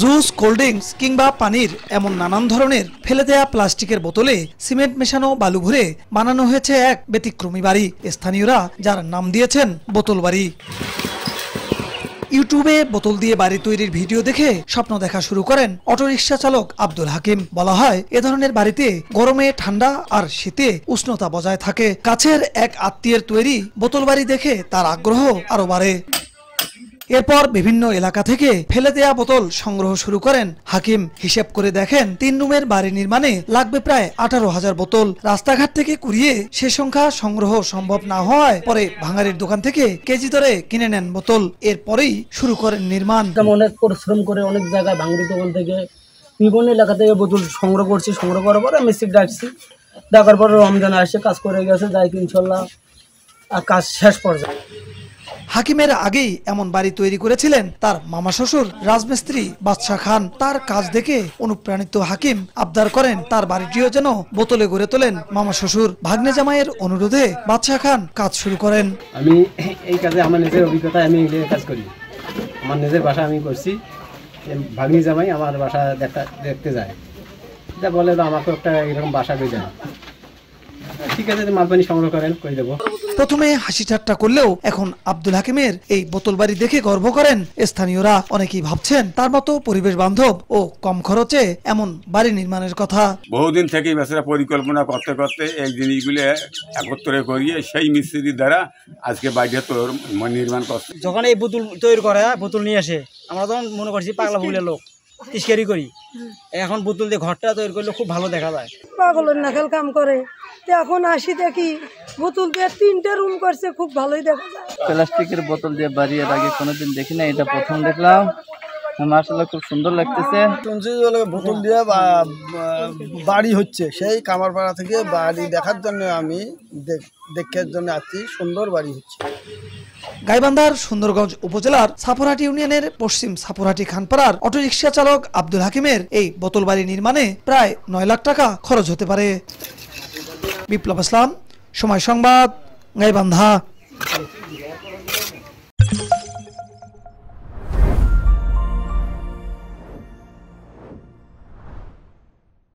Juice, cold drinks কিংবা পানির এমন নানান ধরনের ফেলে দেয়া প্লাস্টিকের বোতলে সিমেন্ট মেশানো বালু ভরে বানানো হয়েছে এক ব্যতিক্রমী বাড়ি। স্থানীয়রা যার নাম দিয়েছেন বোতল বাড়ি। ইউটিউবে বোতল দিয়ে বাড়ি তৈরির ভিডিও দেখে স্বপ্ন দেখা শুরু করেন অটোরিকশা চালক আব্দুল হাকিম। বলা হয়, এ ধরনের বাড়িতে গরমে ঠান্ডা আর শীতে উষ্ণতা বজায় থাকে। কাছের এক আত্মীয়ের তৈরি বোতল বাড়ি দেখে তার আগ্রহ আরো বাড়ে। এরপর বিভিন্ন এলাকা থেকে ফেলে দেয়া বোতল সংগ্রহ শুরু করেন হাকিম। হিসেব করে দেখেন 3 রুমের বাড়ি নির্মাণে লাগবে প্রায় 18,000 বোতল। রাস্তাঘাট থেকে কুড়িয়ে সে সংখ্যা সংগ্রহ সম্ভব না হওয়ায় পরে ভাঙারির দোকান থেকে কেজি দরে কিনে নেন বোতল। এরপরেই শুরু করেন নির্মাণ। অনেক পরিশ্রম করে অনেক জায়গায় ভাঙারির দোকান থেকে বিভিন্ন এলাকা থেকে বোতল সংগ্রহ করছি। সংগ্রহ করার পরে মিস্ত্রি ডাকছি, ডাকার পরে রমজানে আসে কাজ করে গেছে, যাই ইনশাল্লাহ কাজ শেষ পর্যায়ে। হাকিমের আগেই এমন বাড়ি তৈরি করেছিলেন তার মামা শ্বশুর রাজমিস্ত্রি বাদশা খান। তার কাজ দেখে অনুপ্রাণিত হাকিম আবদার করেন তার বাড়িটিও যেন বোতলে গড়ে তোলেন মামা শ্বশুর। ভাগ্নে জামাইয়ের অনুরোধে বাদশা খান কাজ শুরু করেন। আমি এই কাজে আমার নিজের অভিজ্ঞতায় আমি কাজ করি। আমার নিজের বাসা আমি করছি। ভাগ্নি জামাই আমার বাসা দেখতে যায়, যা বলে আমাকে একটা এরকম বাসা দিয়ে দেয়। ঠিক আছে, মালপানি সংগ্রহ করেন, করে দেবো। প্রথমে হাসি ঠাট্টা করলেও এখন আব্দুল হাকিমের এই বোতল বাড়ি দেখে গর্ব করেন স্থানীয়রা। অনেকেই ভাবছেন তার মতো পরিবেশ বান্ধব ও কম খরচে এমন বাড়ি নির্মাণের কথা। বহুদিন থেকেই বেচারা পরিকল্পনা করতে করতে এই জিনিসগুলো একত্রে করিয়ে সেই মিস্ত্রির দ্বারা আজকে বাড়িটা নির্মাণ করছে। যখন এই বোতল তৈরি করে, বোতল নিয়ে আসে, আমরা তখন মনে করছি পাগলা ফুলের লোক তিস্কারি করি। এখন বোতল দিয়ে ঘরটা তৈরি করলে খুব ভালো দেখা যায়। পাগলের নাকাল কাম করে। এখন আসি দেখি বোতল দিয়ে 3টে রুম করছে, খুব ভালোই দেখা যায়। প্লাস্টিকের বোতল দিয়ে বাড়ি এর আগে কোনোদিন দেখি না, এটা প্রথম দেখলাম। মাশাআল্লাহ, খুব সুন্দর লাগতেছে। বোতল দিয়ে বাড়ি হচ্ছে, সেই কামারপাড়া থেকে বাড়ি দেখার জন্য আমি দেখার জন্য আসছি। সুন্দর বাড়ি হচ্ছে। গাইবান্ধার সুন্দরগঞ্জ উপজেলার সাপুরহাটি ইউনিয়নের পশ্চিম সাপুরহাটি খানপাড়ার অটোরিকশা চালক আব্দুল হাকিমের এই বোতল বাড়ি নির্মাণে প্রায় 9 লাখ টাকা খরচ হতে পারে। বিপ্লব ইসলাম, সময় সংবাদ, গাইবান্ধা।